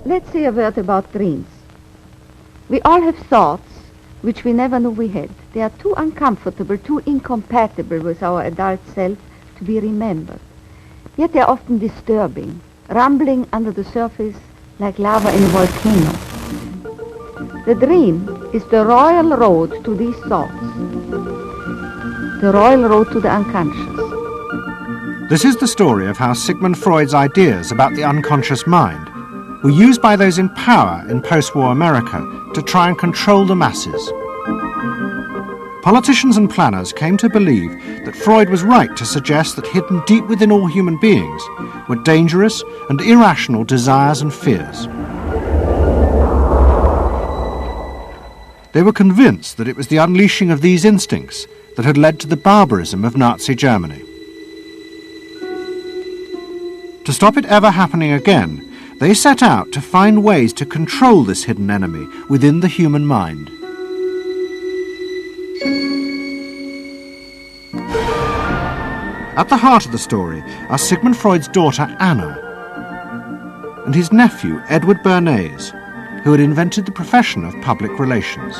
Let's say a word about dreams. We all have thoughts which we never knew we had. They are too uncomfortable, too incompatible with our adult self to be remembered. Yet they are often disturbing, rumbling under the surface like lava in a volcano. The dream is the royal road to these thoughts, the royal road to the unconscious. This is the story of how Sigmund Freud's ideas about the unconscious mind were used by those in power in post-war America to try and control the masses. Politicians and planners came to believe that Freud was right to suggest that hidden deep within all human beings were dangerous and irrational desires and fears. They were convinced that it was the unleashing of these instincts that had led to the barbarism of Nazi Germany. To stop it ever happening again, they set out to find ways to control this hidden enemy within the human mind. At the heart of the story are Sigmund Freud's daughter Anna and his nephew Edward Bernays, who had invented the profession of public relations.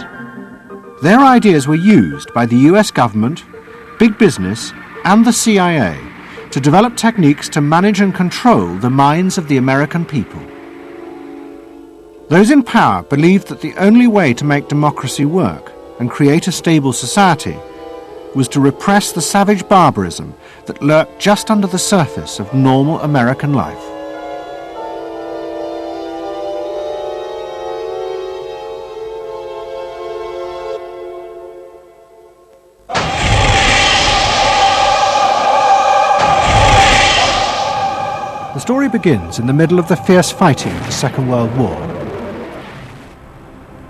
Their ideas were used by the US government, big business and the CIA to develop techniques to manage and control the minds of the American people. Those in power believed that the only way to make democracy work and create a stable society was to repress the savage barbarism that lurked just under the surface of normal American life. The story begins in the middle of the fierce fighting of the Second World War.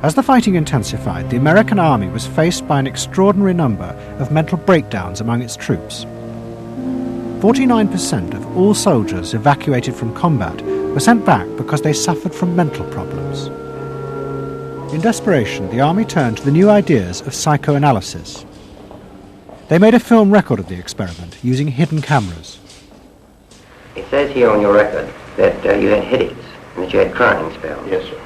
As the fighting intensified, the American army was faced by an extraordinary number of mental breakdowns among its troops. 49% of all soldiers evacuated from combat were sent back because they suffered from mental problems. In desperation, the army turned to the new ideas of psychoanalysis. They made a film record of the experiment using hidden cameras. It says here on your record that you had headaches and that you had crying spells. Yes, sir.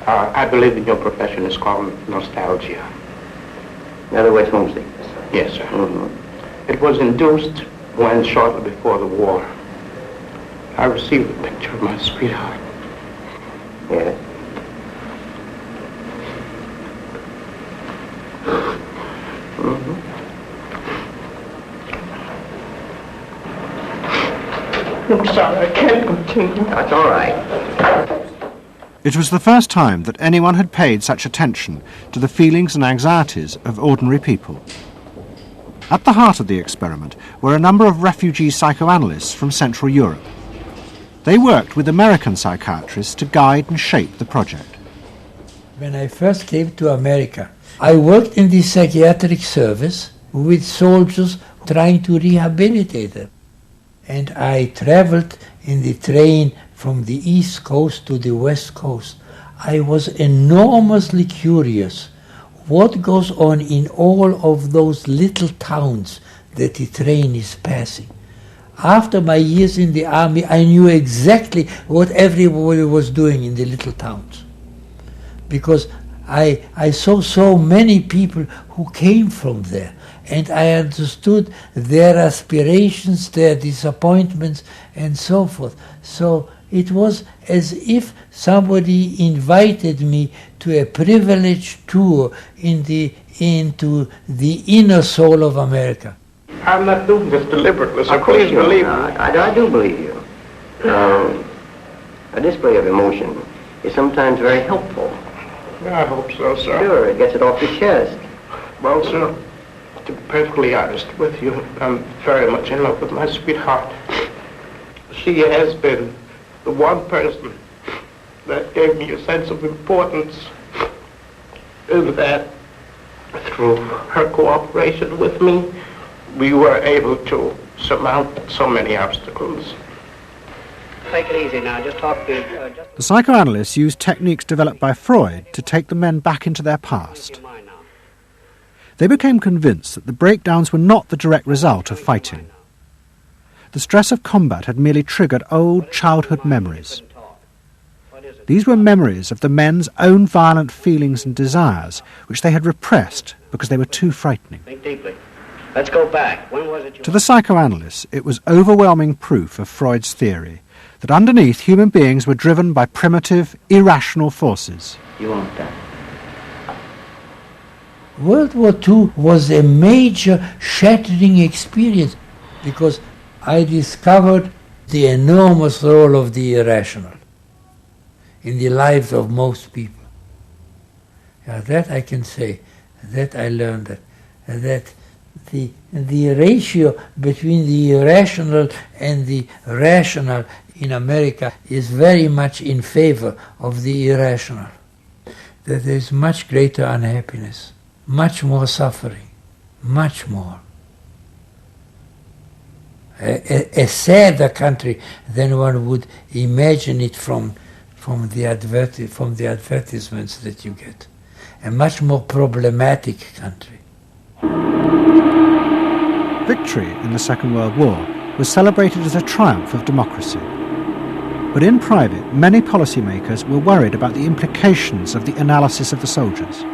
I believe in your profession is called nostalgia. In other words, homesickness. Yes, sir. Mm-hmm. It was induced when, shortly before the war, I received a picture of my sweetheart. Yes. Mm-hmm. I'm sorry, I can't continue. That's all right. It was the first time that anyone had paid such attention to the feelings and anxieties of ordinary people. At the heart of the experiment were a number of refugee psychoanalysts from Central Europe. They worked with American psychiatrists to guide and shape the project. When I first came to America, I worked in the psychiatric service with soldiers trying to rehabilitate them. And I traveled in the train from the East Coast to the West Coast. I was enormously curious what goes on in all of those little towns that the train is passing. After my years in the army, I knew exactly what everybody was doing in the little towns. Because I saw so many people who came from there, and I understood their aspirations, their disappointments, and so forth. So it was as if somebody invited me to a privileged tour into the inner soul of America. I'm not doing this deliberately, so Of course please you're believe me. not. I do believe you. A display of emotion is sometimes very helpful. I hope so, sir. Sure, it gets it off the chest. Well, sir, to be perfectly honest with you, I'm very much in love with my sweetheart. She has been the one person that gave me a sense of importance, in that through her cooperation with me, we were able to surmount so many obstacles. Take it easy now. Just talk to... The psychoanalysts used techniques developed by Freud to take the men back into their past. They became convinced that the breakdowns were not the direct result of fighting. The stress of combat had merely triggered old childhood memories. These were memories of the men's own violent feelings and desires, which they had repressed because they were too frightening. Think deeply. Let's go back. When was it you... To the psychoanalysts, it was overwhelming proof of Freud's theory that underneath human beings were driven by primitive, irrational forces. You want that? World War II was a major shattering experience because I discovered the enormous role of the irrational in the lives of most people. That I can say, that I learned that the ratio between the irrational and the rational in America is very much in favor of the irrational. That there is much greater unhappiness, much more suffering, much more. A sadder country than one would imagine it from the advertisements that you get. A much more problematic country. Victory in the Second World War was celebrated as a triumph of democracy. But in private, many policymakers were worried about the implications of the analysis of the soldiers.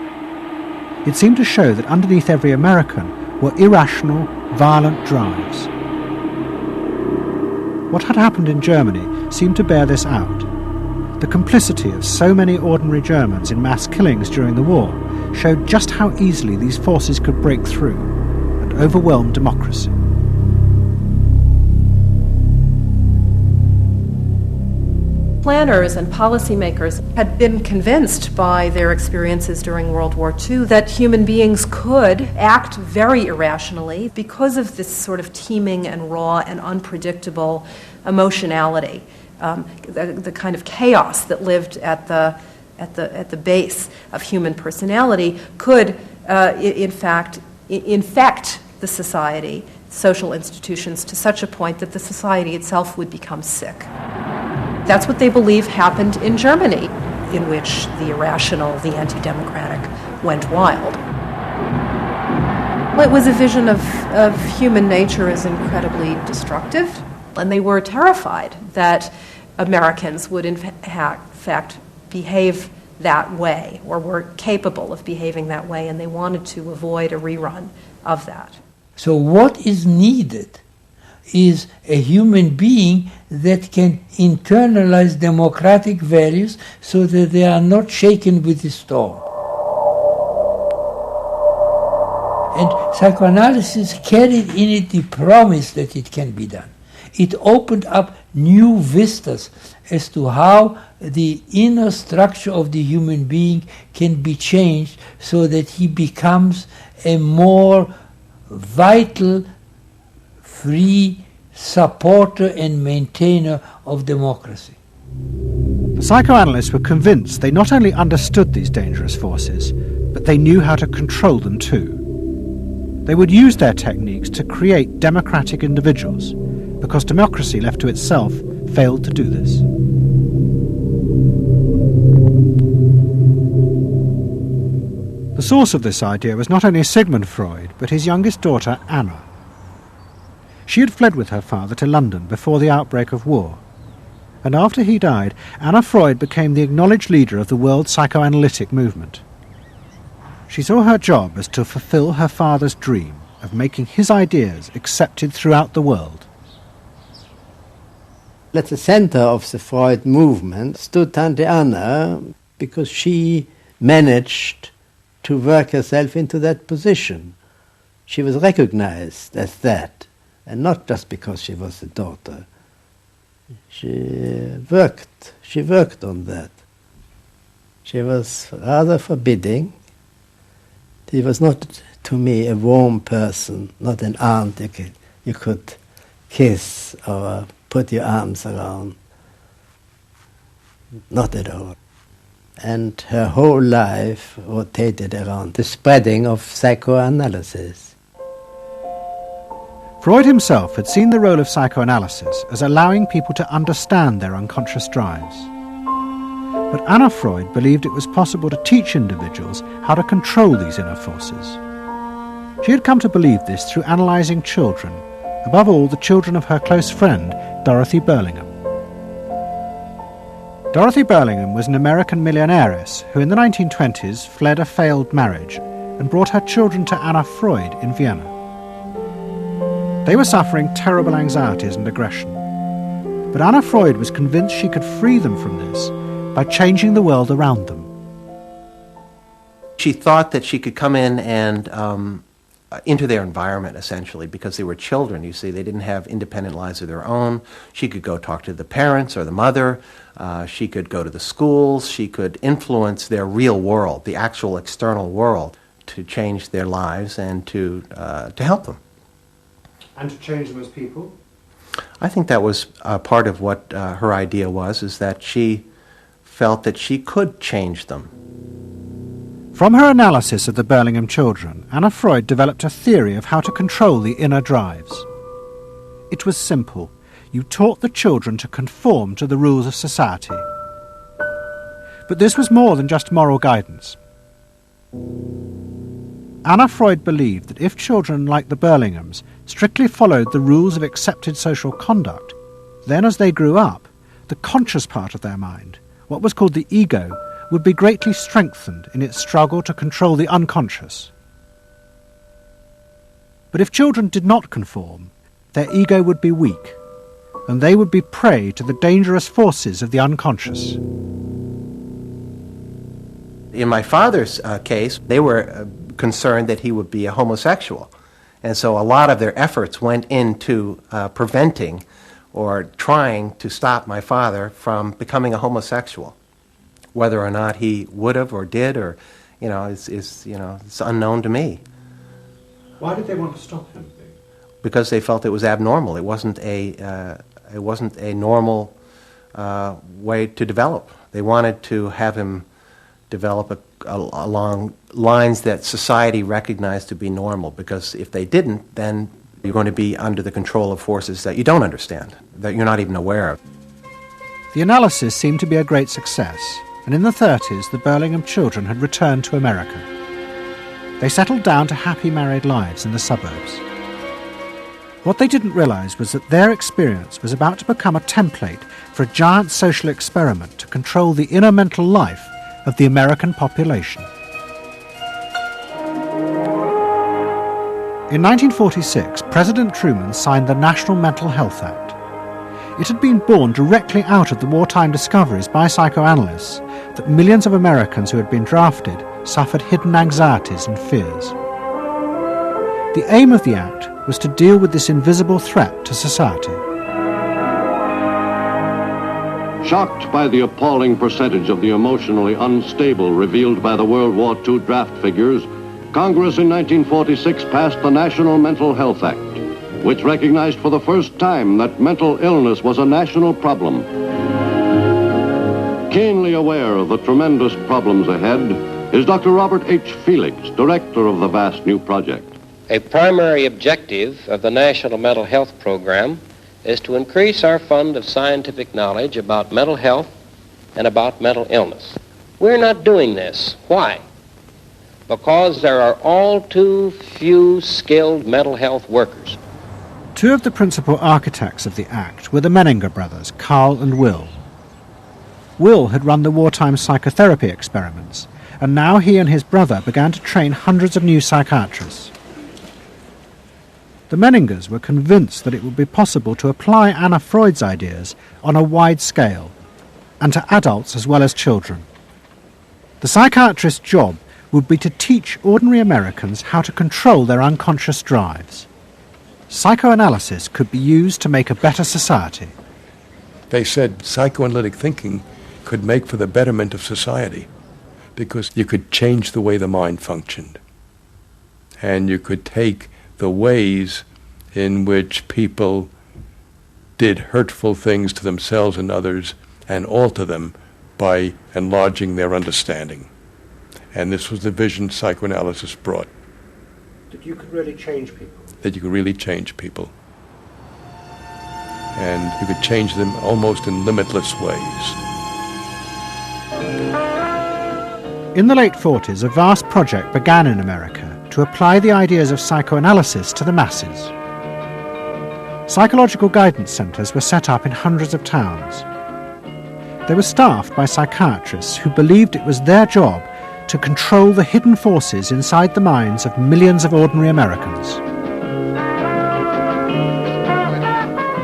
It seemed to show that underneath every American were irrational, violent drives. What had happened in Germany seemed to bear this out. The complicity of so many ordinary Germans in mass killings during the war showed just how easily these forces could break through and overwhelm democracy. Planners and policymakers had been convinced by their experiences during World War II that human beings could act very irrationally because of this sort of teeming and raw and unpredictable emotionality, the kind of chaos that lived at the base of human personality could, in fact, infect the society, social institutions, to such a point that the society itself would become sick. That's what they believe happened in Germany, in which the irrational, the anti-democratic, went wild. It was a vision of human nature as incredibly destructive, and they were terrified that Americans would in fact behave that way, or were capable of behaving that way, and they wanted to avoid a rerun of that. So what is needed is a human being that can internalize democratic values so that they are not shaken with the storm. And psychoanalysis carried in it the promise that it can be done. It opened up new vistas as to how the inner structure of the human being can be changed so that he becomes a more vital, free supporter and maintainer of democracy. The psychoanalysts were convinced they not only understood these dangerous forces, but they knew how to control them too. They would use their techniques to create democratic individuals, because democracy left to itself failed to do this. The source of this idea was not only Sigmund Freud, but his youngest daughter, Anna. She had fled with her father to London before the outbreak of war, and after he died, Anna Freud became the acknowledged leader of the world psychoanalytic movement. She saw her job as to fulfill her father's dream of making his ideas accepted throughout the world. At the center of the Freud movement stood Tante Anna, because she managed to work herself into that position. She was recognized as that, and not just because she was a daughter. She worked on that. She was rather forbidding. She was not, to me, a warm person, not an aunt you could kiss or put your arms around. Not at all. And her whole life rotated around the spreading of psychoanalysis. Freud himself had seen the role of psychoanalysis as allowing people to understand their unconscious drives. But Anna Freud believed it was possible to teach individuals how to control these inner forces. She had come to believe this through analysing children, above all the children of her close friend, Dorothy Burlingham. Dorothy Burlingham was an American millionairess who in the 1920s fled a failed marriage and brought her children to Anna Freud in Vienna. They were suffering terrible anxieties and aggression, but Anna Freud was convinced she could free them from this by changing the world around them. She thought that she could come in and into their environment, essentially, because they were children, you see. They didn't have independent lives of their own. She could go talk to the parents or the mother. She could go to the schools. She could influence their real world, the actual external world, to change their lives and to help them. And to change them as people? I think that was part of what her idea was, is that she felt that she could change them. From her analysis of the Burlingham children, Anna Freud developed a theory of how to control the inner drives. It was simple. You taught the children to conform to the rules of society. But this was more than just moral guidance. Anna Freud believed that if children like the Burlinghams strictly followed the rules of accepted social conduct, then as they grew up, the conscious part of their mind, what was called the ego, would be greatly strengthened in its struggle to control the unconscious. But if children did not conform, their ego would be weak, and they would be prey to the dangerous forces of the unconscious. In my father's case, they were concerned that he would be a homosexual. And so a lot of their efforts went into preventing or trying to stop my father from becoming a homosexual. Whether or not he would have or did, or it's unknown to me. Why did they want to stop him? Because they felt it was abnormal. It wasn't a normal way to develop. They wanted to have him develop along lines that society recognized to be normal. Because if they didn't, then you're going to be under the control of forces that you don't understand, that you're not even aware of. The analysis seemed to be a great success. And in the 30s, the Burlingham children had returned to America. They settled down to happy married lives in the suburbs. What they didn't realize was that their experience was about to become a template for a giant social experiment to control the inner mental life of the American population. In 1946, President Truman signed the National Mental Health Act. It had been born directly out of the wartime discoveries by psychoanalysts that millions of Americans who had been drafted suffered hidden anxieties and fears. The aim of the act was to deal with this invisible threat to society. Shocked by the appalling percentage of the emotionally unstable revealed by the World War II draft figures, Congress in 1946 passed the National Mental Health Act, which recognized for the first time that mental illness was a national problem. Keenly aware of the tremendous problems ahead is Dr. Robert H. Felix, director of the vast new project. A primary objective of the National Mental Health Program is to increase our fund of scientific knowledge about mental health and about mental illness. We're not doing this. Why? Because there are all too few skilled mental health workers. Two of the principal architects of the Act were the Menninger brothers, Carl and Will. Will had run the wartime psychotherapy experiments, and now he and his brother began to train hundreds of new psychiatrists. The Menningers were convinced that it would be possible to apply Anna Freud's ideas on a wide scale, and to adults as well as children. The psychiatrist's job would be to teach ordinary Americans how to control their unconscious drives. Psychoanalysis could be used to make a better society. They said psychoanalytic thinking could make for the betterment of society because you could change the way the mind functioned. And you could take the ways in which people did hurtful things to themselves and others and alter them by enlarging their understanding. And this was the vision psychoanalysis brought. That you could really change people. That you could really change people. And you could change them almost in limitless ways. In the late 40s, a vast project began in America to apply the ideas of psychoanalysis to the masses. Psychological guidance centres were set up in hundreds of towns. They were staffed by psychiatrists who believed it was their job to control the hidden forces inside the minds of millions of ordinary Americans.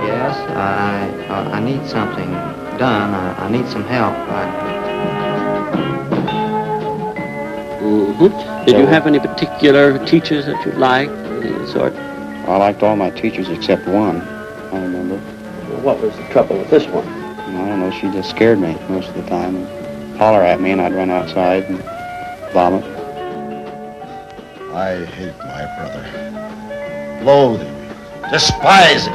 Yes, I need something done. I need some help. Did you have any particular teachers that you liked, any sort? I liked all my teachers except one, I remember. Well, what was the trouble with this one? I don't know, she just scared me most of the time. And holler at me and I'd run outside and vomit. I hate my brother. Loathe him. Despise him.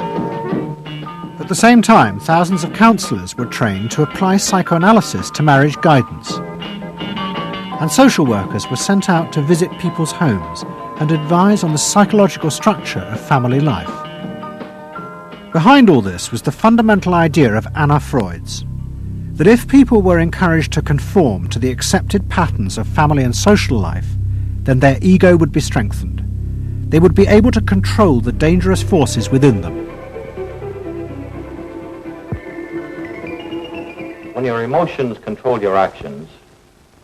At the same time, thousands of counsellors were trained to apply psychoanalysis to marriage guidance. And social workers were sent out to visit people's homes and advise on the psychological structure of family life. Behind all this was the fundamental idea of Anna Freud's, that if people were encouraged to conform to the accepted patterns of family and social life, then their ego would be strengthened. They would be able to control the dangerous forces within them. When your emotions control your actions,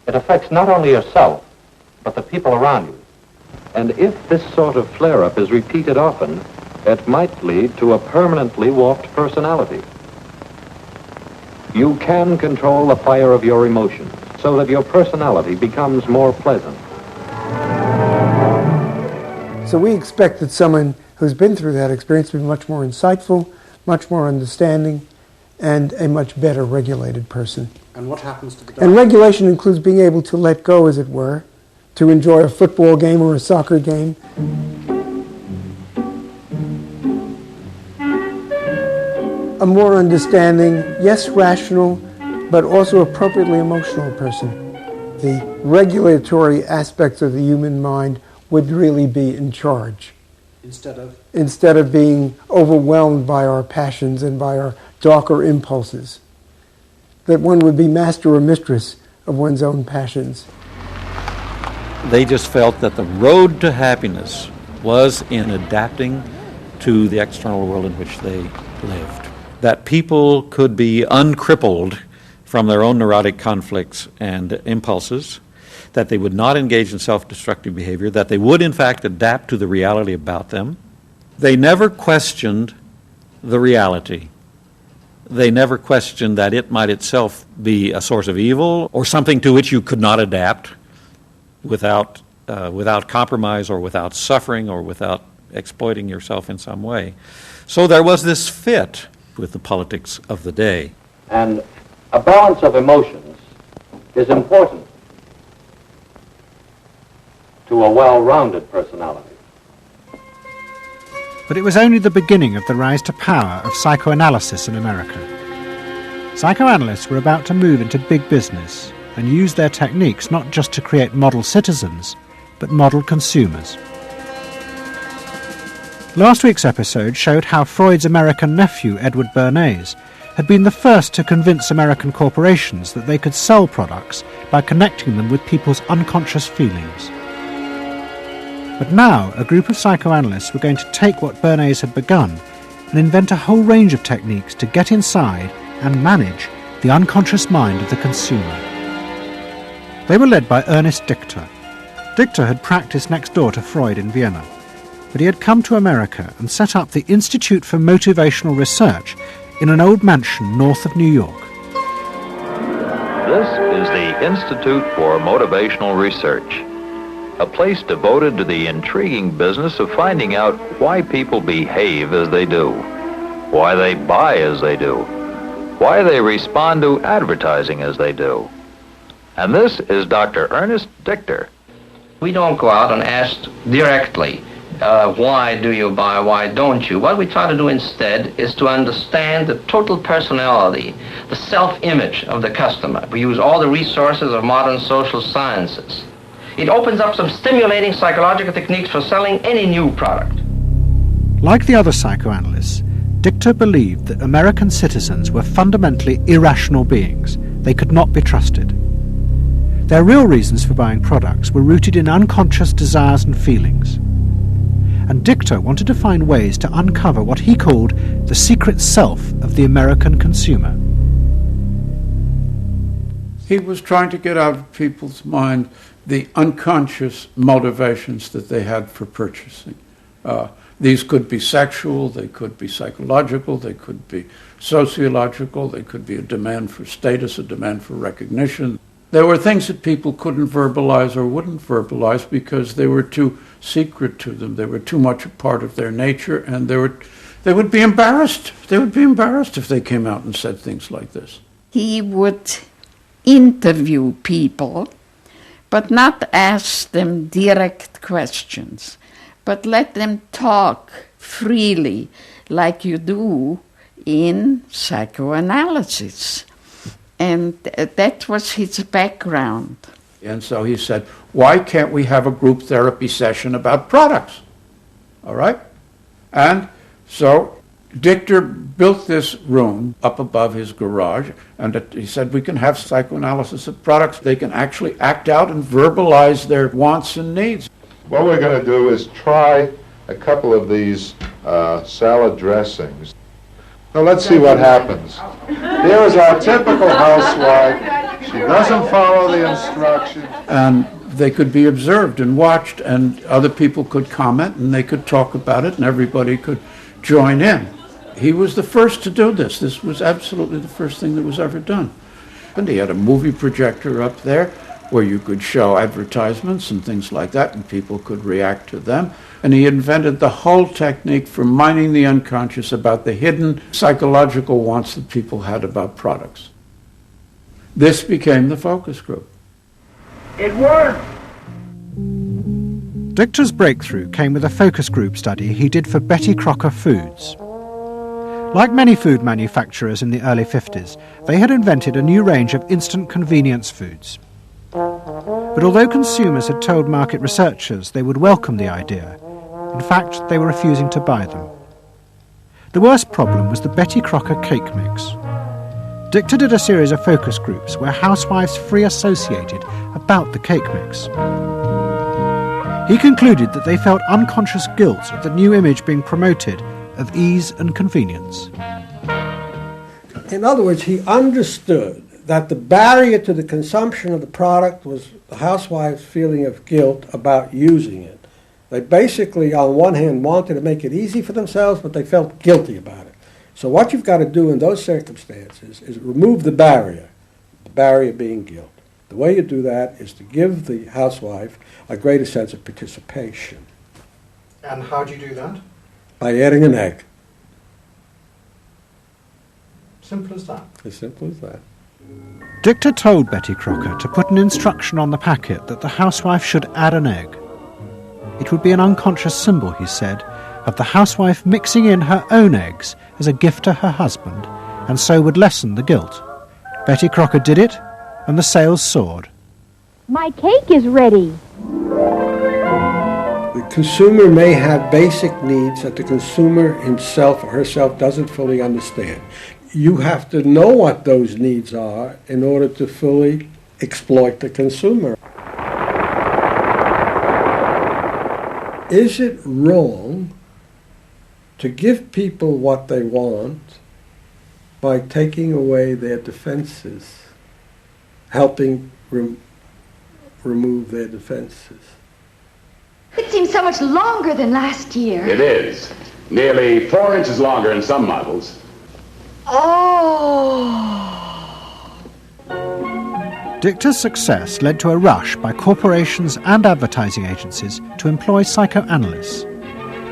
it affects not only yourself, but the people around you. And if this sort of flare-up is repeated often, it might lead to a permanently warped personality. You can control the fire of your emotions so that your personality becomes more pleasant. So we expect that someone who's been through that experience to be much more insightful, much more understanding, and a much better regulated person. And what happens to the dog? And regulation includes being able to let go, as it were, to enjoy a football game or a soccer game. A more understanding, yes, rational, but also appropriately emotional person. The regulatory aspects of the human mind would really be in charge. Instead of being overwhelmed by our passions and by our darker impulses. That one would be master or mistress of one's own passions. They just felt that the road to happiness was in adapting to the external world in which they lived. That people could be uncrippled from their own neurotic conflicts and impulses, that they would not engage in self-destructive behavior, that they would in fact adapt to the reality about them. They never questioned the reality. They never questioned that it might itself be a source of evil or something to which you could not adapt without compromise or without suffering or without exploiting yourself in some way. So there was this fit with the politics of the day. And a balance of emotions is important to a well-rounded personality. But it was only the beginning of the rise to power of psychoanalysis in America. Psychoanalysts were about to move into big business and use their techniques not just to create model citizens, but model consumers. Last week's episode showed how Freud's American nephew, Edward Bernays, had been the first to convince American corporations that they could sell products by connecting them with people's unconscious feelings. But now, a group of psychoanalysts were going to take what Bernays had begun and invent a whole range of techniques to get inside and manage the unconscious mind of the consumer. They were led by Ernest Dichter. Dichter had practiced next door to Freud in Vienna, but he had come to America and set up the Institute for Motivational Research in an old mansion north of New York. This is the Institute for Motivational Research, a place devoted to the intriguing business of finding out why people behave as they do, why they buy as they do, why they respond to advertising as they do. And this is Dr. Ernest Dichter. We don't go out and ask directly, why do you buy, why don't you? What we try to do instead is to understand the total personality, the self-image of the customer. We use all the resources of modern social sciences. It opens up some stimulating psychological techniques for selling any new product. Like the other psychoanalysts, Dichter believed that American citizens were fundamentally irrational beings. They could not be trusted. Their real reasons for buying products were rooted in unconscious desires and feelings. And Dichter wanted to find ways to uncover what he called the secret self of the American consumer. He was trying to get out of people's mind the unconscious motivations that they had for purchasing. These could be sexual, they could be psychological, they could be sociological, they could be a demand for status, a demand for recognition. There were things that people couldn't verbalize or wouldn't verbalize because they were too secret to them. They were too much a part of their nature, and they would be embarrassed. They would be embarrassed if they came out and said things like this. He would interview people, but not ask them direct questions, but let them talk freely like you do in psychoanalysis. And that was his background. And so he said, why can't we have a group therapy session about products? All right? And so Dichter built this room up above his garage, and he said we can have psychoanalysis of products. They can actually act out and verbalize their wants and needs. What we're going to do is try a couple of these salad dressings. Now let's see what happens. Here is our typical housewife. She doesn't follow the instructions. And they could be observed and watched, and other people could comment, and they could talk about it, and everybody could join in. He was the first to do this. This was absolutely the first thing that was ever done. And he had a movie projector up there where you could show advertisements and things like that, and people could react to them. And he invented the whole technique for mining the unconscious about the hidden psychological wants that people had about products. This became the focus group. It worked! Dichter's breakthrough came with a focus group study he did for Betty Crocker Foods. Like many food manufacturers in the early 50s, they had invented a new range of instant convenience foods. But although consumers had told market researchers they would welcome the idea, in fact, they were refusing to buy them. The worst problem was the Betty Crocker cake mix. Dichter did a series of focus groups where housewives free associated about the cake mix. He concluded that they felt unconscious guilt at the new image being promoted of ease and convenience. In other words, he understood that the barrier to the consumption of the product was the housewife's feeling of guilt about using it. They basically, on one hand, wanted to make it easy for themselves, but they felt guilty about it. So what you've got to do in those circumstances is remove the barrier being guilt. The way you do that is to give the housewife a greater sense of participation. And how do you do that? By adding an egg. Simple as that. As simple as that. Dichter told Betty Crocker to put an instruction on the packet that the housewife should add an egg. It would be an unconscious symbol, he said, of the housewife mixing in her own eggs as a gift to her husband, and so would lessen the guilt. Betty Crocker did it, and the sales soared. My cake is ready. The consumer may have basic needs that the consumer himself or herself doesn't fully understand. You have to know what those needs are in order to fully exploit the consumer. Is it wrong to give people what they want by taking away their defenses, helping remove their defenses? It seems so much longer than last year. It is. Nearly 4 inches longer in some models. Oh! Dichter's success led to a rush by corporations and advertising agencies to employ psychoanalysts.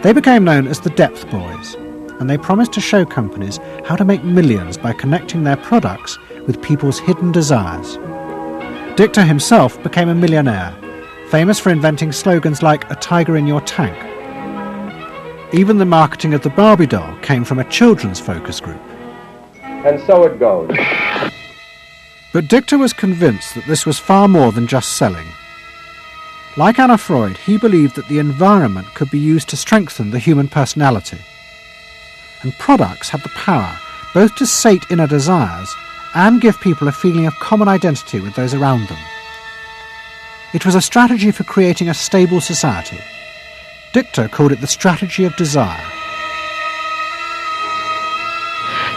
They became known as the Depth Boys, and they promised to show companies how to make millions by connecting their products with people's hidden desires. Dichter himself became a millionaire, famous for inventing slogans like "a tiger in your tank." Even the marketing of the Barbie doll came from a children's focus group. And so it goes. But Dichter was convinced that this was far more than just selling. Like Anna Freud, he believed that the environment could be used to strengthen the human personality. And products had the power both to sate inner desires and give people a feeling of common identity with those around them. It was a strategy for creating a stable society. Dichter called it the strategy of desire.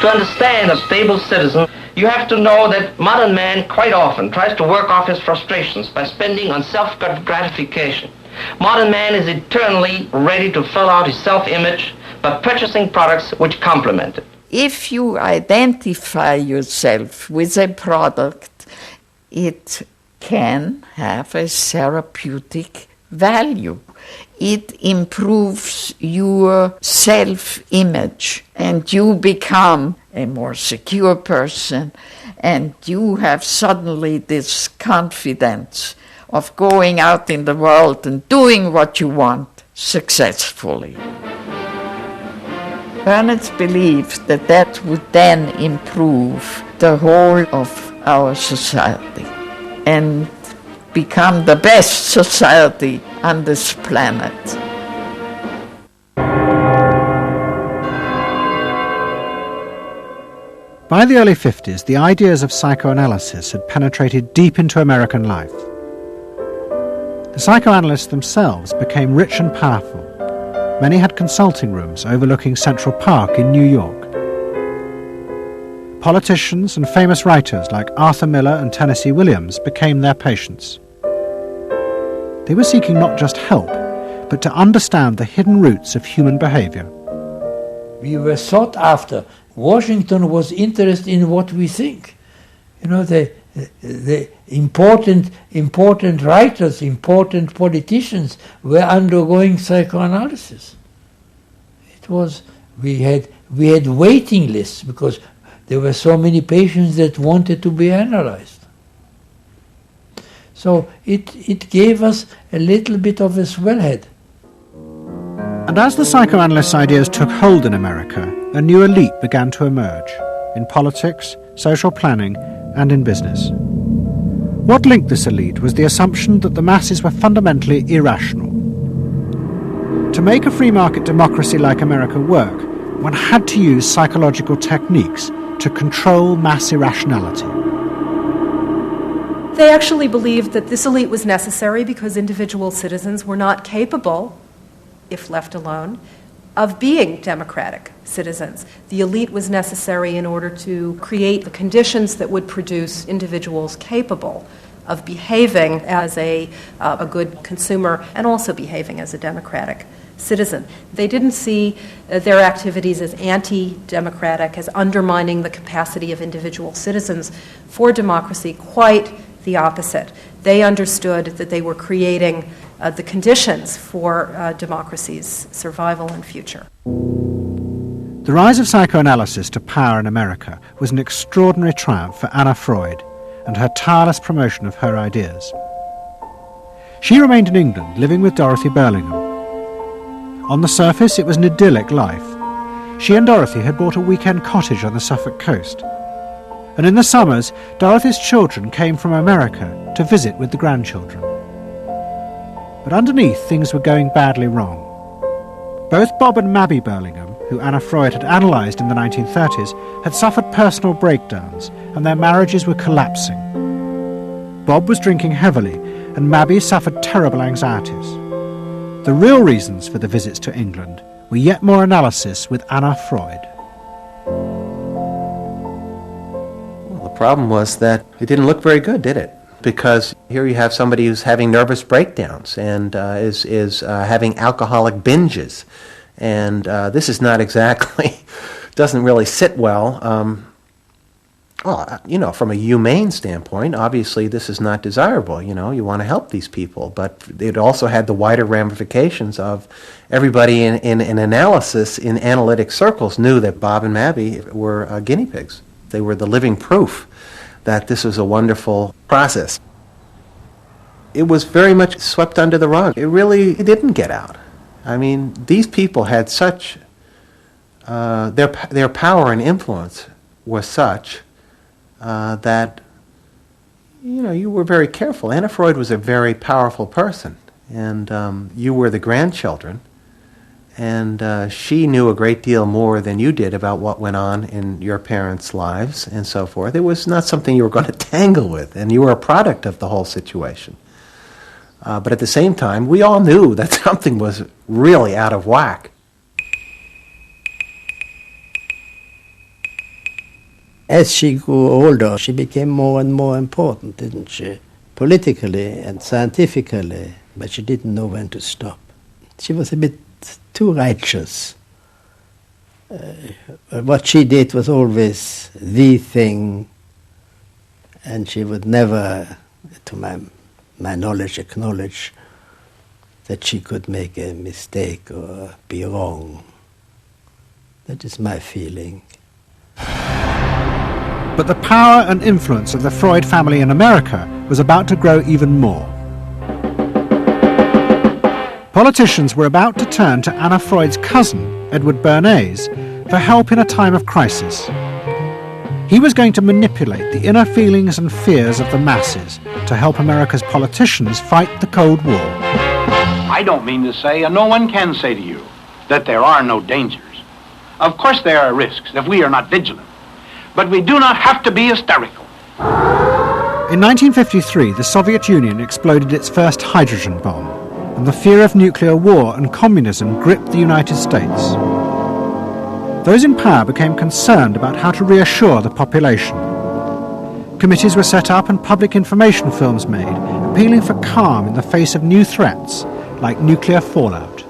To understand a stable citizen, You have to know that modern man quite often tries to work off his frustrations by spending on self-gratification. Modern man is eternally ready to fill out his self-image by purchasing products which complement it. If you identify yourself with a product, it can have a therapeutic value. It improves your self-image, and you become a more secure person, and you have suddenly this confidence of going out in the world and doing what you want successfully. Bernays believed that that would then improve the whole of our society and become the best society on this planet. By the early 50s, the ideas of psychoanalysis had penetrated deep into American life. The psychoanalysts themselves became rich and powerful. Many had consulting rooms overlooking Central Park in New York. Politicians and famous writers like Arthur Miller and Tennessee Williams became their patients. They were seeking not just help, but to understand the hidden roots of human behavior. We were sought after. Washington was interested in what we think. You know, the important writers, important politicians were undergoing psychoanalysis. It was, we had waiting lists because there were so many patients that wanted to be analyzed. So it gave us a little bit of a swellhead. And as the psychoanalysts' ideas took hold in America, a new elite began to emerge in politics, social planning, and in business. What linked this elite was the assumption that the masses were fundamentally irrational. To make a free market democracy like America work, one had to use psychological techniques to control mass irrationality. They actually believed that this elite was necessary because individual citizens were not capable, if left alone, of being democratic citizens. The elite was necessary in order to create the conditions that would produce individuals capable of behaving as a good consumer and also behaving as a democratic citizen. They didn't see their activities as anti-democratic, as undermining the capacity of individual citizens for democracy. Quite the opposite. They understood that they were creating the conditions for democracy's survival and future. The rise of psychoanalysis to power in America was an extraordinary triumph for Anna Freud and her tireless promotion of her ideas. She remained in England, living with Dorothy Burlingham. On the surface, it was an idyllic life. She and Dorothy had bought a weekend cottage on the Suffolk coast. And in the summers, Dorothy's children came from America to visit with the grandchildren. But underneath, things were going badly wrong. Both Bob and Mabby Burlingham, who Anna Freud had analysed in the 1930s, had suffered personal breakdowns, and their marriages were collapsing. Bob was drinking heavily, and Mabby suffered terrible anxieties. The real reasons for the visits to England were yet more analysis with Anna Freud. Well, the problem was that it didn't look very good, did it? Because here you have somebody who's having nervous breakdowns and is having alcoholic binges. And this is not exactly, doesn't really sit well. Well, you know, from a humane standpoint, obviously this is not desirable. You know, you want to help these people. But it also had the wider ramifications of everybody in analysis, in analytic circles, knew that Bob and Mabby were guinea pigs. They were the living proof that this was a wonderful process. It was very much swept under the rug. It didn't get out. I mean, these people had such, their power and influence was such that, you know, you were very careful. Anna Freud was a very powerful person, and you were the grandchildren, and she knew a great deal more than you did about what went on in your parents' lives and so forth. It was not something you were going to tangle with, and you were a product of the whole situation. But at the same time, we all knew that something was really out of whack. As she grew older, she became more and more important, didn't she? Politically and scientifically, but she didn't know when to stop. She was a bit too righteous. What she did was always the thing, and she would never, to my knowledge, acknowledge that she could make a mistake or be wrong. That is my feeling. But the power and influence of the Freud family in America was about to grow even more. Politicians were about to turn to Anna Freud's cousin, Edward Bernays, for help in a time of crisis. He was going to manipulate the inner feelings and fears of the masses to help America's politicians fight the Cold War. I don't mean to say, and no one can say to you, that there are no dangers. Of course there are risks if we are not vigilant, but we do not have to be hysterical. In 1953, the Soviet Union exploded its first hydrogen bomb, and the fear of nuclear war and communism gripped the United States. Those in power became concerned about how to reassure the population. Committees were set up and public information films made, appealing for calm in the face of new threats, like nuclear fallout.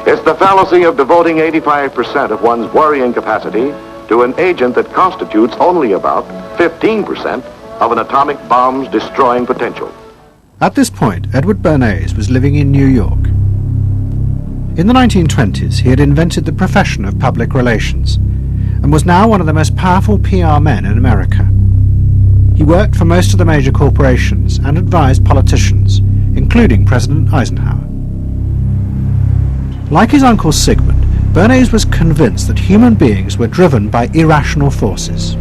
It's the fallacy of devoting 85% of one's worrying capacity to an agent that constitutes only about 15% of an atomic bomb's destroying potential. At this point, Edward Bernays was living in New York. In the 1920s, he had invented the profession of public relations and was now one of the most powerful PR men in America. He worked for most of the major corporations and advised politicians, including President Eisenhower. Like his uncle Sigmund, Bernays was convinced that human beings were driven by irrational forces.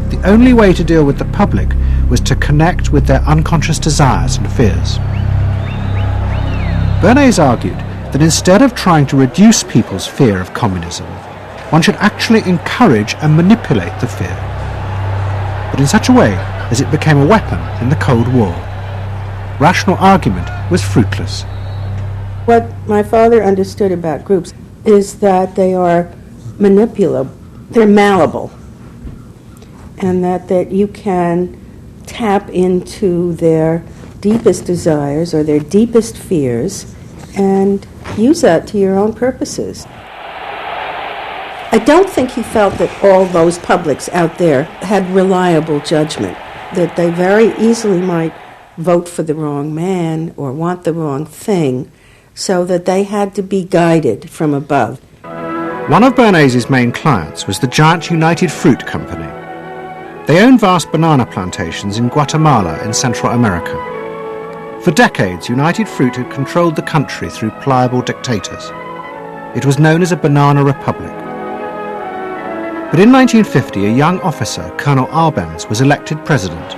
The only way to deal with the public was to connect with their unconscious desires and fears. Bernays argued that instead of trying to reduce people's fear of communism, one should actually encourage and manipulate the fear, but in such a way as it became a weapon in the Cold War. Rational argument was fruitless. What my father understood about groups is that they are manipulable, they're malleable, and that you can tap into their deepest desires or their deepest fears and use that to your own purposes. I don't think he felt that all those publics out there had reliable judgment, that they very easily might vote for the wrong man or want the wrong thing, so that they had to be guided from above. One of Bernays' main clients was the giant United Fruit Company. They owned vast banana plantations in Guatemala in Central America. For decades, United Fruit had controlled the country through pliable dictators. It was known as a banana republic. But in 1950, a young officer, Colonel Arbenz, was elected president.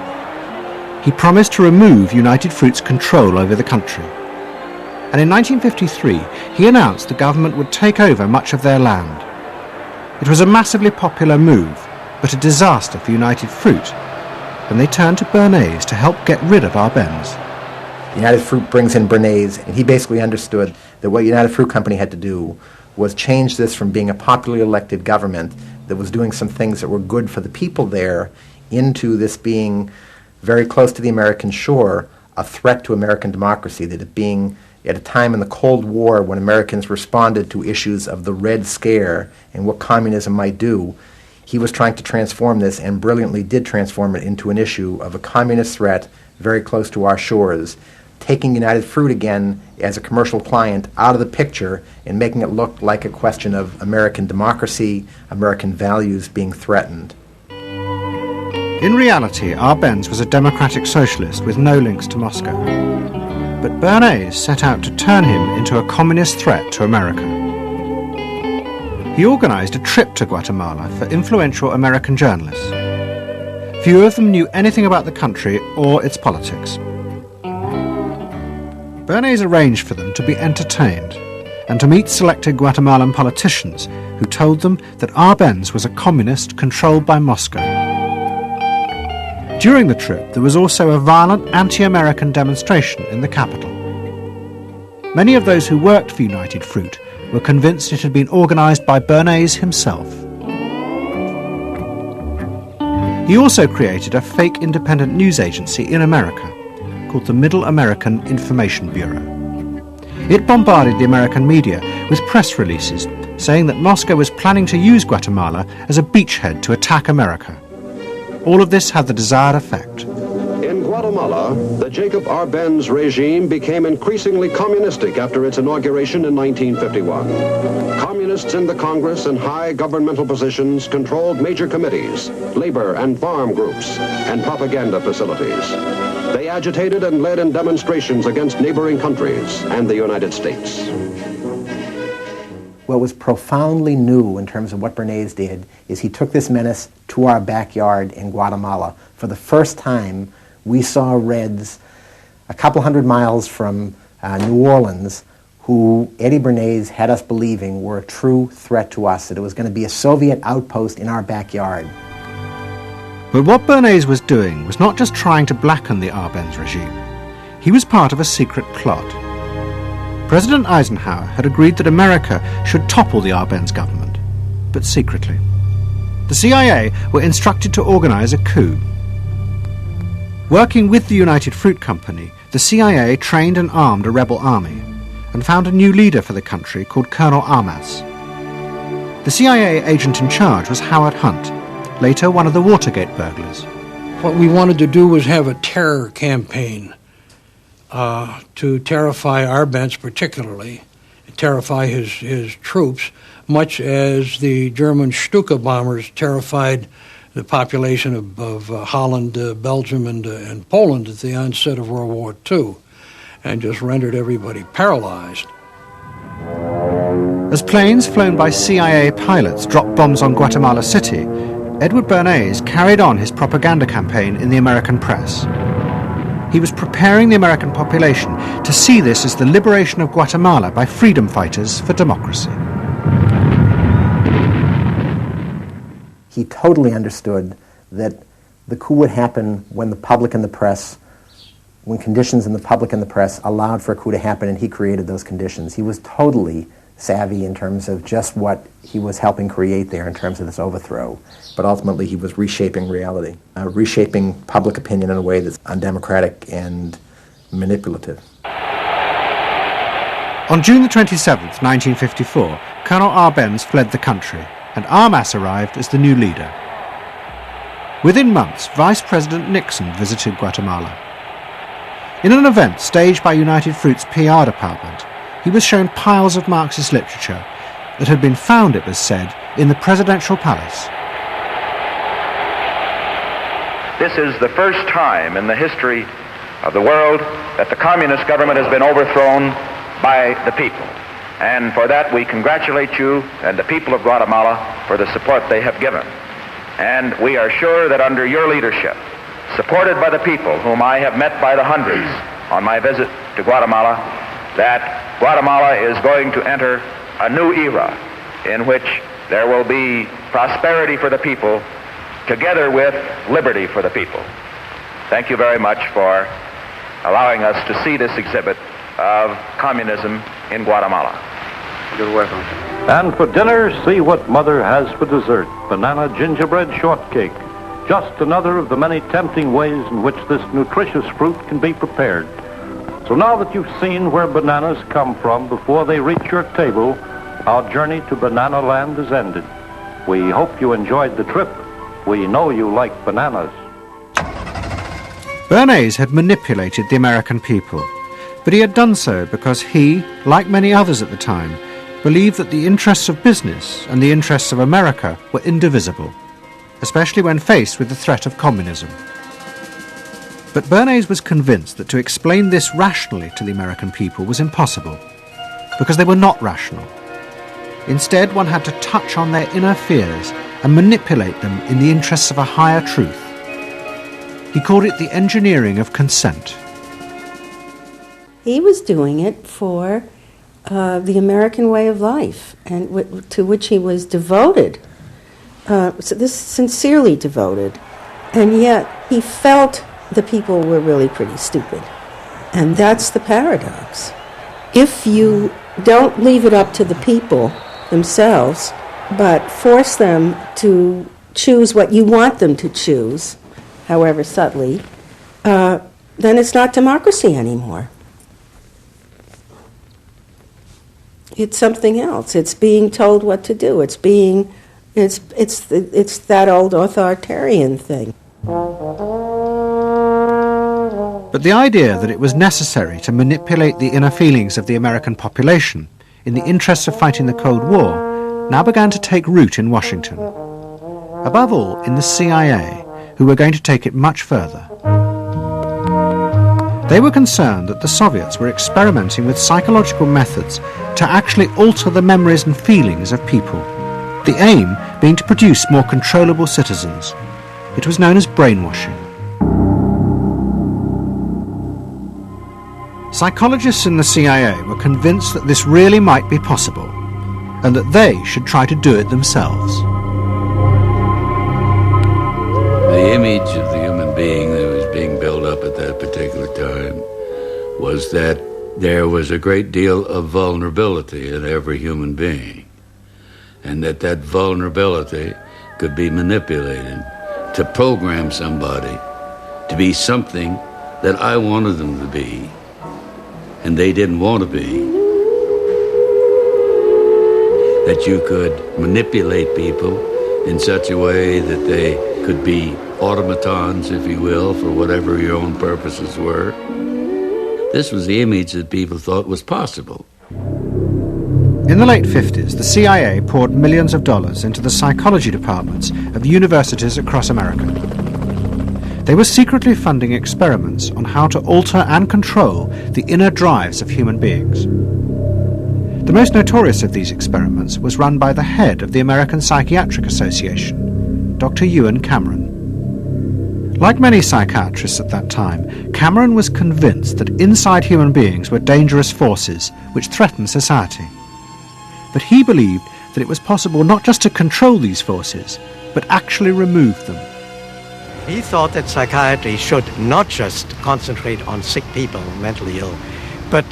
He promised to remove United Fruit's control over the country. And in 1953, he announced the government would take over much of their land. It was a massively popular move, but a disaster for United Fruit, and they turned to Bernays to help get rid of Arbenz. United Fruit brings in Bernays, and he basically understood that what United Fruit Company had to do was change this from being a popularly elected government that was doing some things that were good for the people there into this being very close to the American shore, a threat to American democracy, that it being at a time in the Cold War when Americans responded to issues of the Red Scare and what communism might do, he was trying to transform this and brilliantly did transform it into an issue of a communist threat very close to our shores, taking United Fruit again as a commercial client out of the picture and making it look like a question of American democracy, American values being threatened. In reality, Arbenz was a democratic socialist with no links to Moscow. But Bernays set out to turn him into a communist threat to America. He organized a trip to Guatemala for influential American journalists. Few of them knew anything about the country or its politics. Bernays arranged for them to be entertained and to meet selected Guatemalan politicians who told them that Arbenz was a communist controlled by Moscow. During the trip, there was also a violent anti-American demonstration in the capital. Many of those who worked for United Fruit were convinced it had been organized by Bernays himself. He also created a fake independent news agency in America called the Middle American Information Bureau. It bombarded the American media with press releases saying that Moscow was planning to use Guatemala as a beachhead to attack America. All of this had the desired effect. In Guatemala, the Jacob Arbenz regime became increasingly communistic after its inauguration in 1951. Communists in the Congress and high governmental positions controlled major committees, labor and farm groups, and propaganda facilities. They agitated and led in demonstrations against neighboring countries and the United States. What was profoundly new in terms of what Bernays did is he took this menace to our backyard in Guatemala. For the first time, we saw Reds a couple hundred miles from New Orleans who Eddie Bernays had us believing were a true threat to us, that it was going to be a Soviet outpost in our backyard. But what Bernays was doing was not just trying to blacken the Arbenz regime. He was part of a secret plot. President Eisenhower had agreed that America should topple the Arbenz government, but secretly. The CIA were instructed to organize a coup. Working with the United Fruit Company, the CIA trained and armed a rebel army and found a new leader for the country called Colonel Armas. The CIA agent in charge was Howard Hunt, later one of the Watergate burglars. What we wanted to do was have a terror campaign to terrify Arbenz particularly, terrify his troops, much as the German Stuka bombers terrified the population of Holland, Belgium, and Poland at the onset of World War II, and just rendered everybody paralyzed. As planes flown by CIA pilots dropped bombs on Guatemala City, Edward Bernays carried on his propaganda campaign in the American press. He was preparing the American population to see this as the liberation of Guatemala by freedom fighters for democracy. He totally understood that the coup would happen when the public and the press, when conditions in the public and the press allowed for a coup to happen, and he created those conditions. He was totally savvy in terms of just what he was helping create there in terms of this overthrow. But ultimately he was reshaping reality, reshaping public opinion in a way that's undemocratic and manipulative. On June the 27th, 1954, Colonel Arbenz fled the country, and Armas arrived as the new leader. Within months, Vice President Nixon visited Guatemala. In an event staged by United Fruit's PR department, he was shown piles of Marxist literature that had been found, it was said, in the presidential palace. This is the first time in the history of the world that the communist government has been overthrown by the people. And for that we congratulate you and the people of Guatemala for the support they have given. And we are sure that under your leadership, supported by the people whom I have met by the hundreds on my visit to Guatemala, that Guatemala is going to enter a new era in which there will be prosperity for the people together with liberty for the people. Thank you very much for allowing us to see this exhibit of communism in Guatemala. You're welcome. And for dinner, see what Mother has for dessert. Banana gingerbread shortcake. Just another of the many tempting ways in which this nutritious fruit can be prepared. So now that you've seen where bananas come from before they reach your table, our journey to Banana Land is ended. We hope you enjoyed the trip. We know you like bananas. Bernays had manipulated the American people, but he had done so because he, like many others at the time, believed that the interests of business and the interests of America were indivisible, especially when faced with the threat of communism. But Bernays was convinced that to explain this rationally to the American people was impossible, because they were not rational. Instead, one had to touch on their inner fears and manipulate them in the interests of a higher truth. He called it the engineering of consent. He was doing it for the American way of life, and to which he was devoted. Sincerely devoted. And yet he felt the people were really pretty stupid. And that's the paradox. If you don't leave it up to the people themselves, but force them to choose what you want them to choose, however subtly, then it's not democracy anymore. It's something else. It's being told what to do. It's that old authoritarian thing. But the idea that it was necessary to manipulate the inner feelings of the American population in the interests of fighting the Cold War now began to take root in Washington. Above all, in the CIA, who were going to take it much further. They were concerned that the Soviets were experimenting with psychological methods to actually alter the memories and feelings of people, the aim being to produce more controllable citizens. It was known as brainwashing. Psychologists in the CIA were convinced that this really might be possible, and that they should try to do it themselves. The image of the human being that was being built up at that particular time was that there was a great deal of vulnerability in every human being, and that vulnerability could be manipulated to program somebody to be something that I wanted them to be, and they didn't want to be. That you could manipulate people in such a way that they could be automatons, if you will, for whatever your own purposes were. This was the image that people thought was possible. In the late 50s, the CIA poured millions of dollars into the psychology departments of universities across America. They were secretly funding experiments on how to alter and control the inner drives of human beings. The most notorious of these experiments was run by the head of the American Psychiatric Association, Dr. Ewan Cameron. Like many psychiatrists at that time, Cameron was convinced that inside human beings were dangerous forces which threatened society. But he believed that it was possible not just to control these forces, but actually remove them. He thought that psychiatry should not just concentrate on sick people, mentally ill, but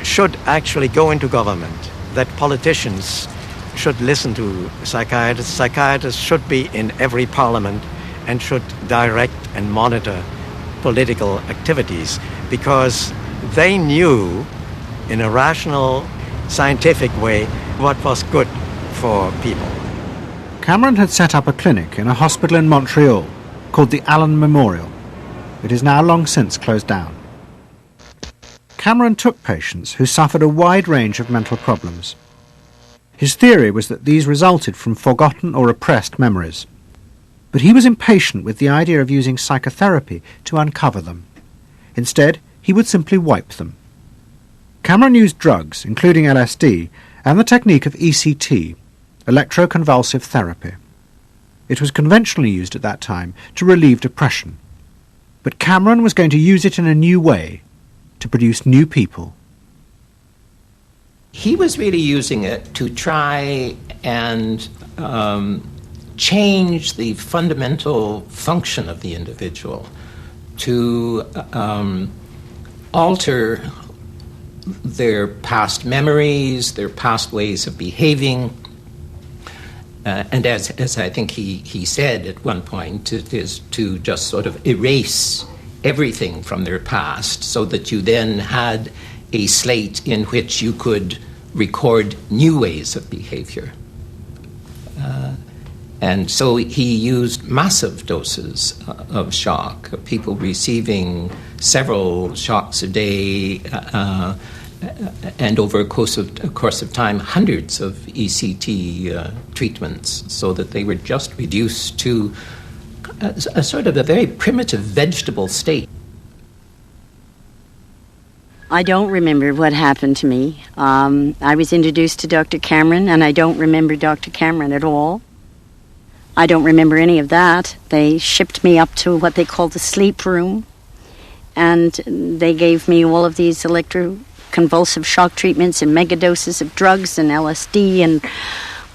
should actually go into government, that politicians should listen to psychiatrists. Psychiatrists should be in every parliament and should direct and monitor political activities, because they knew in a rational, scientific way what was good for people. Cameron had set up a clinic in a hospital in Montreal called the Allen Memorial. It is now long since closed down. Cameron took patients who suffered a wide range of mental problems. His theory was that these resulted from forgotten or repressed memories. But he was impatient with the idea of using psychotherapy to uncover them. Instead, he would simply wipe them. Cameron used drugs, including LSD, and the technique of ECT, electroconvulsive therapy. It was conventionally used at that time to relieve depression. But Cameron was going to use it in a new way, to produce new people. He was really using it to try and change the fundamental function of the individual, to alter their past memories, their past ways of behaving. And as I think he said at one point, it is to just sort of erase everything from their past so that you then had a slate in which you could record new ways of behavior. And so he used massive doses of shock, people receiving several shocks a day, and over a course of time, hundreds of ECT treatments, so that they were just reduced to a sort of a very primitive vegetable state. I don't remember what happened to me. I was introduced to Dr. Cameron, and I don't remember Dr. Cameron at all. I don't remember any of that. They shipped me up to what they called the sleep room, and they gave me all of these electroconvulsive shock treatments and megadoses of drugs and LSD and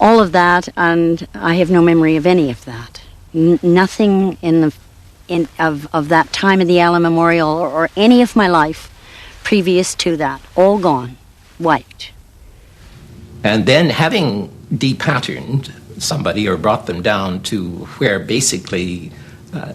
all of that, and I have no memory of any of that. Nothing of that time at the Allen Memorial or any of my life previous to that. All gone. Wiped. And then, having depatterned somebody or brought them down to where basically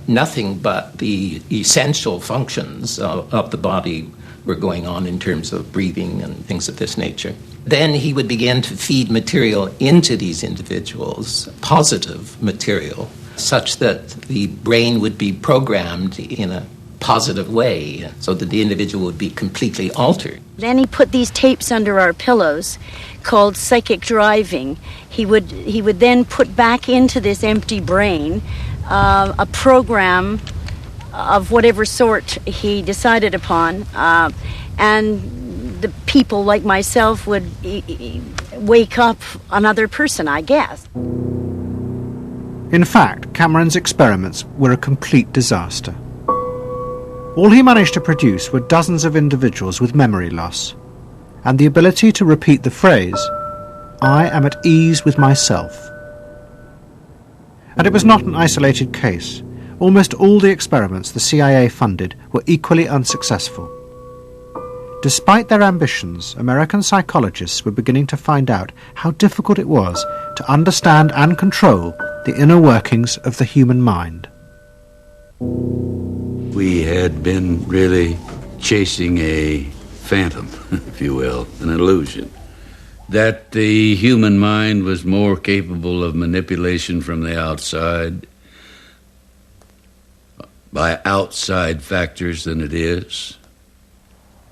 nothing but the essential functions of the body were going on in terms of breathing and things of this nature. Then he would begin to feed material into these individuals, positive material, such that the brain would be programmed in a positive way, so that the individual would be completely altered. Then he put these tapes under our pillows called psychic driving. He would then put back into this empty brain a program of whatever sort he decided upon, and the people like myself would wake up another person, I guess. In fact, Cameron's experiments were a complete disaster. All he managed to produce were dozens of individuals with memory loss, and the ability to repeat the phrase, "I am at ease with myself." And it was not an isolated case. Almost all the experiments the CIA funded were equally unsuccessful. Despite their ambitions, American psychologists were beginning to find out how difficult it was to understand and control the inner workings of the human mind. We had been really chasing a phantom, if you will, an illusion, that the human mind was more capable of manipulation from the outside by outside factors than it is.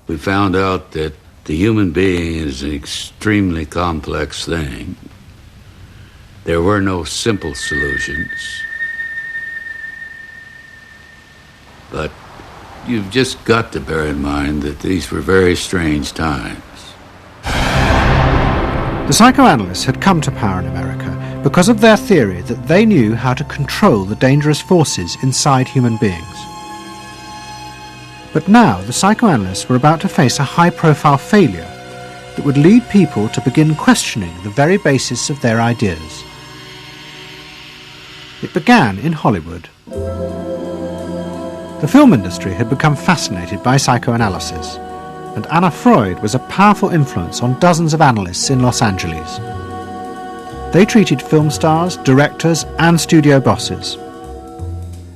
We found out that the human being is an extremely complex thing. There were no simple solutions. But you've just got to bear in mind that these were very strange times. The psychoanalysts had come to power in America because of their theory that they knew how to control the dangerous forces inside human beings. But now the psychoanalysts were about to face a high-profile failure that would lead people to begin questioning the very basis of their ideas. It began in Hollywood. The film industry had become fascinated by psychoanalysis, and Anna Freud was a powerful influence on dozens of analysts in Los Angeles. They treated film stars, directors, and studio bosses.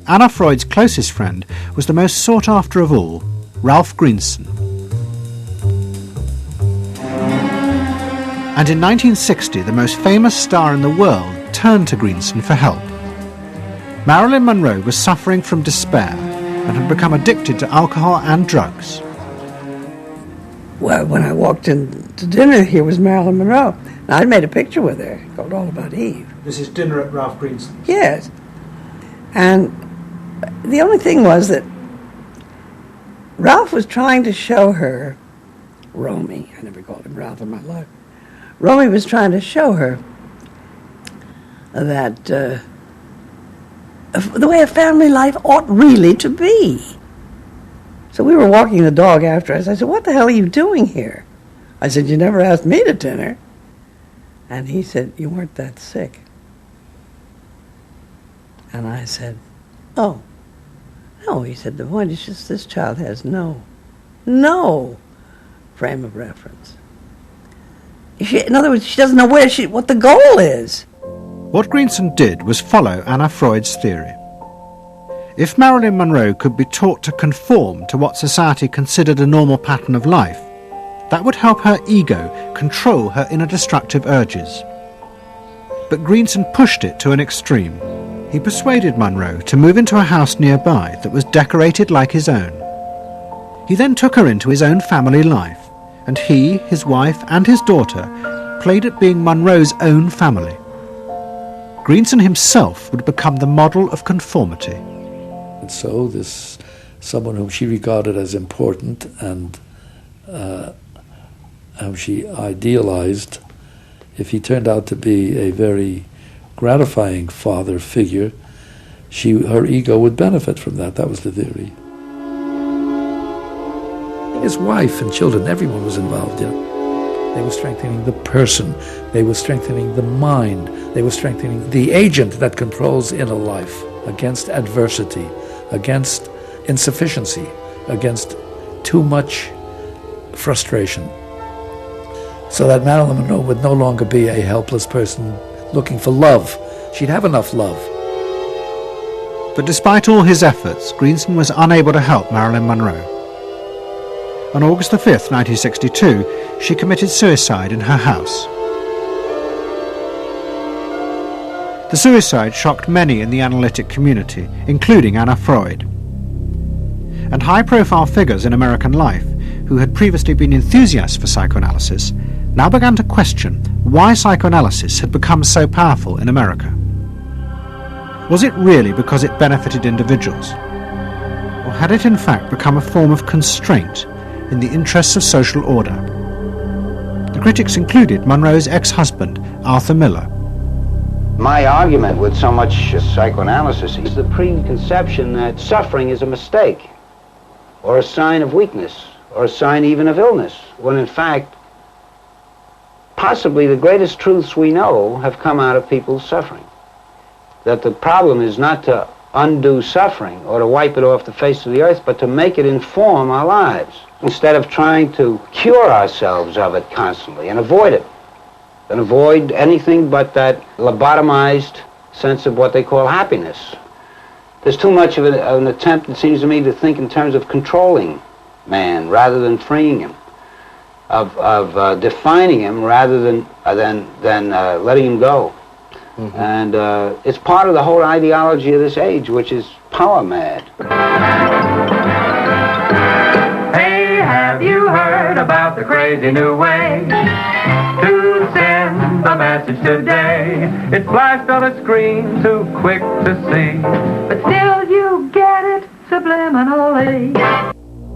Anna Freud's closest friend was the most sought after of all, Ralph Greenson. And in 1960, the most famous star in the world turned to Greenson for help. Marilyn Monroe was suffering from despair and had become addicted to alcohol and drugs. Well, when I walked in to dinner, here was Marilyn Monroe. And I'd made a picture with her called All About Eve. This is dinner at Ralph Greenson's? Yes. And the only thing was that Ralph was trying to show her, Romy, I never called him Ralph in my life, Romy was trying to show her that the way a family life ought really to be. So we were walking the dog after us. I said, "What the hell are you doing here?" I said, "You never asked me to dinner." And he said, "You weren't that sick." And I said, "Oh, no." He said, "The point is just this child has no frame of reference. In other words, she doesn't know what the goal is." What Greenson did was follow Anna Freud's theory. If Marilyn Monroe could be taught to conform to what society considered a normal pattern of life, that would help her ego control her inner destructive urges. But Greenson pushed it to an extreme. He persuaded Monroe to move into a house nearby that was decorated like his own. He then took her into his own family life, and he, his wife, and his daughter played at being Monroe's own family. Greenson himself would become the model of conformity. And so this someone whom she regarded as important and whom she idealized, if he turned out to be a very gratifying father figure, her ego would benefit from that. That was the theory. His wife and children, everyone was involved in it. They were strengthening the person. They were strengthening the mind. They were strengthening the agent that controls inner life against adversity, against insufficiency, against too much frustration. So that Marilyn Monroe would no longer be a helpless person looking for love. She'd have enough love. But despite all his efforts, Greenson was unable to help Marilyn Monroe. On August the 5th, 1962, she committed suicide in her house. The suicide shocked many in the analytic community, including Anna Freud. And high-profile figures in American life, who had previously been enthusiasts for psychoanalysis, now began to question why psychoanalysis had become so powerful in America. Was it really because it benefited individuals? Or had it in fact become a form of constraint in the interests of social order? The critics included Monroe's ex-husband, Arthur Miller. My argument with so much psychoanalysis is the preconception that suffering is a mistake, or a sign of weakness, or a sign even of illness, when in fact, possibly the greatest truths we know have come out of people's suffering. That the problem is not to undo suffering or to wipe it off the face of the earth, but to make it inform our lives, instead of trying to cure ourselves of it constantly and avoid it, and avoid anything but that lobotomized sense of what they call happiness. There's too much of an attempt, it seems to me, to think in terms of controlling man rather than freeing him, of defining him rather than letting him go. Mm-hmm. And it's part of the whole ideology of this age, which is power mad. Hey, have you heard about the crazy new way to send a message today? It flashed on a screen too quick to see, but still you get it subliminally.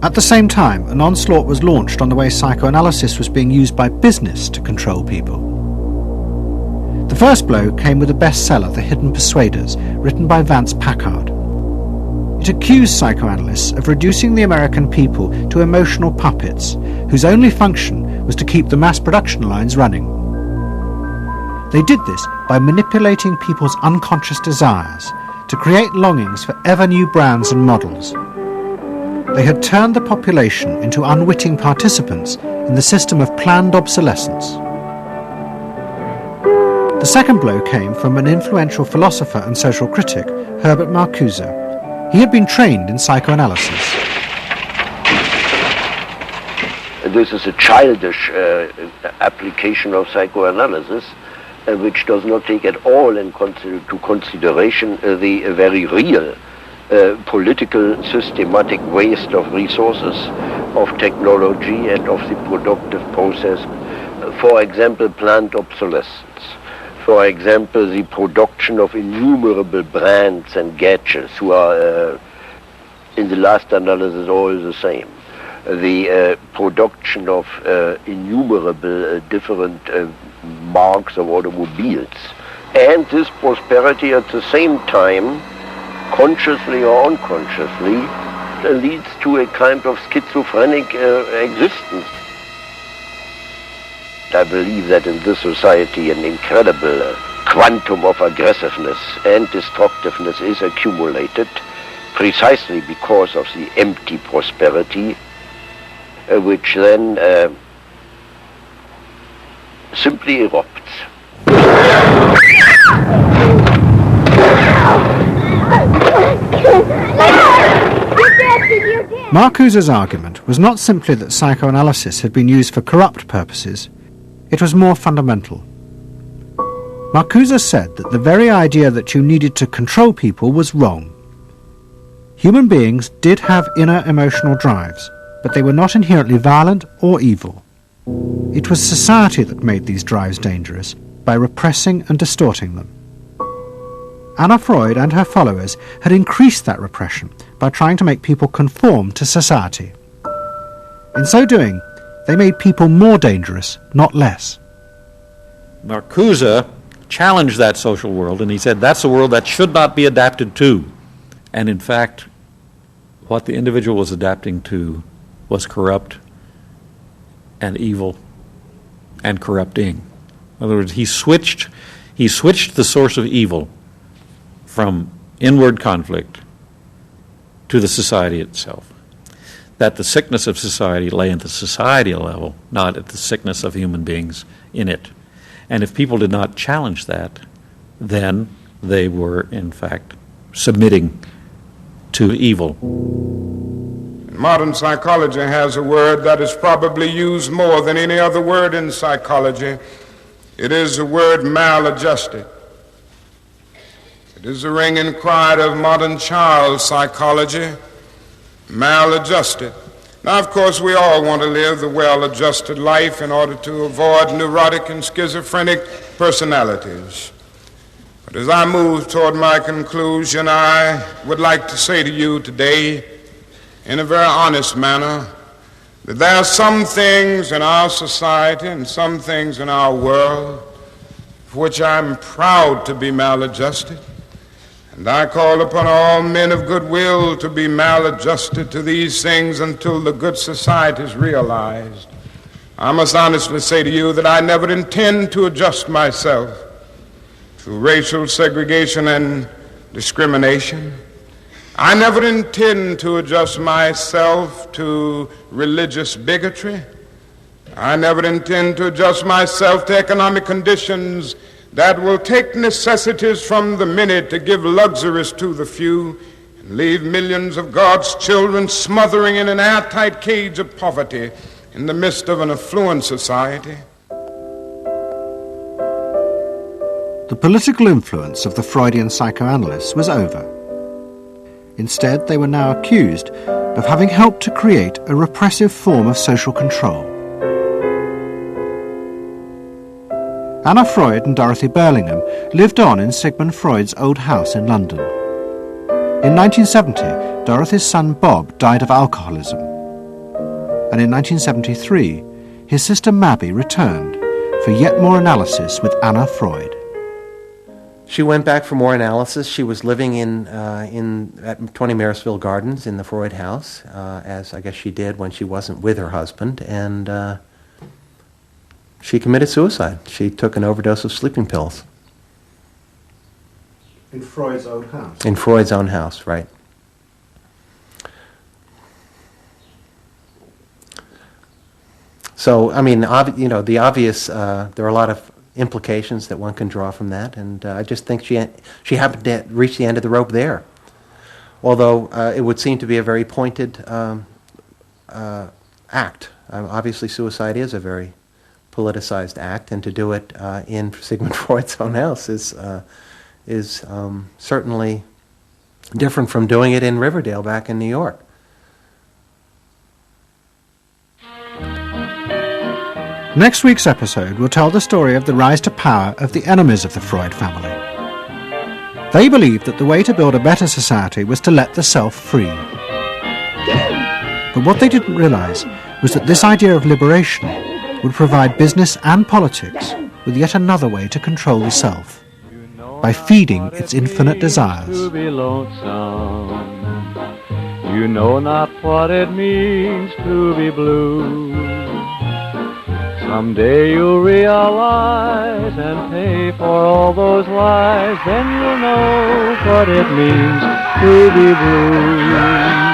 At the same time, an onslaught was launched on the way psychoanalysis was being used by business to control people. The first blow came with a bestseller, The Hidden Persuaders, written by Vance Packard. It accused psychoanalysts of reducing the American people to emotional puppets, whose only function was to keep the mass production lines running. They did this by manipulating people's unconscious desires to create longings for ever new brands and models. They had turned the population into unwitting participants in the system of planned obsolescence. The second blow came from an influential philosopher and social critic, Herbert Marcuse. He had been trained in psychoanalysis. This is a childish application of psychoanalysis, which does not take at all into consideration the very real political systematic waste of resources, of technology and of the productive process. For example, planned obsolescence. For example, the production of innumerable brands and gadgets who are, in the last analysis, all the same. The production of innumerable different marks of automobiles. And this prosperity at the same time, consciously or unconsciously, leads to a kind of schizophrenic existence. I believe that in this society an incredible quantum of aggressiveness and destructiveness is accumulated precisely because of the empty prosperity, which then simply erupts. Marcuse's argument was not simply that psychoanalysis had been used for corrupt purposes. It was more fundamental. Marcuse said that the very idea that you needed to control people was wrong. Human beings did have inner emotional drives, but they were not inherently violent or evil. It was society that made these drives dangerous by repressing and distorting them. Anna Freud and her followers had increased that repression by trying to make people conform to society. In so doing, they made people more dangerous, not less. Marcuse challenged that social world, and he said that's a world that should not be adapted to. And in fact, what the individual was adapting to was corrupt and evil and corrupting. In other words, he switched the source of evil from inward conflict to the society itself. That the sickness of society lay at the societal level, not at the sickness of human beings in it. And if people did not challenge that, then they were, in fact, submitting to evil. Modern psychology has a word that is probably used more than any other word in psychology. It is the word maladjusted. It is the ringing cry of modern child psychology, maladjusted. Now, of course, we all want to live the well-adjusted life in order to avoid neurotic and schizophrenic personalities. But as I move toward my conclusion, I would like to say to you today, in a very honest manner, that there are some things in our society and some things in our world for which I'm proud to be maladjusted. And I call upon all men of goodwill to be maladjusted to these things until the good society is realized. I must honestly say to you that I never intend to adjust myself to racial segregation and discrimination. I never intend to adjust myself to religious bigotry. I never intend to adjust myself to economic conditions that will take necessities from the many to give luxuries to the few and leave millions of God's children smothering in an airtight cage of poverty in the midst of an affluent society. The political influence of the Freudian psychoanalysts was over. Instead, they were now accused of having helped to create a repressive form of social control. Anna Freud and Dorothy Burlingham lived on in Sigmund Freud's old house in London. In 1970, Dorothy's son Bob died of alcoholism. And in 1973, his sister Mabby returned for yet more analysis with Anna Freud. She went back for more analysis. She was living at 20 Marisville Gardens in the Freud house, as I guess she did when she wasn't with her husband, and she committed suicide. She took an overdose of sleeping pills. In Freud's own house? In Freud's own house, right. So, I mean, the obvious, there are a lot of implications that one can draw from that, and I just think she happened to reach the end of the rope there. Although it would seem to be a very pointed act. Obviously, suicide is a very politicized act, and to do it in Sigmund Freud's own house is certainly different from doing it in Riverdale back in New York. Next week's episode will tell the story of the rise to power of the enemies of the Freud family. They believed that the way to build a better society was to let the self free. But what they didn't realize was that this idea of liberation would provide business and politics with yet another way to control the self, by feeding its infinite desires. To be lonesome, you know not what it means to be blue. Someday you'll realize and pay for all those lies, then you'll know what it means to be blue.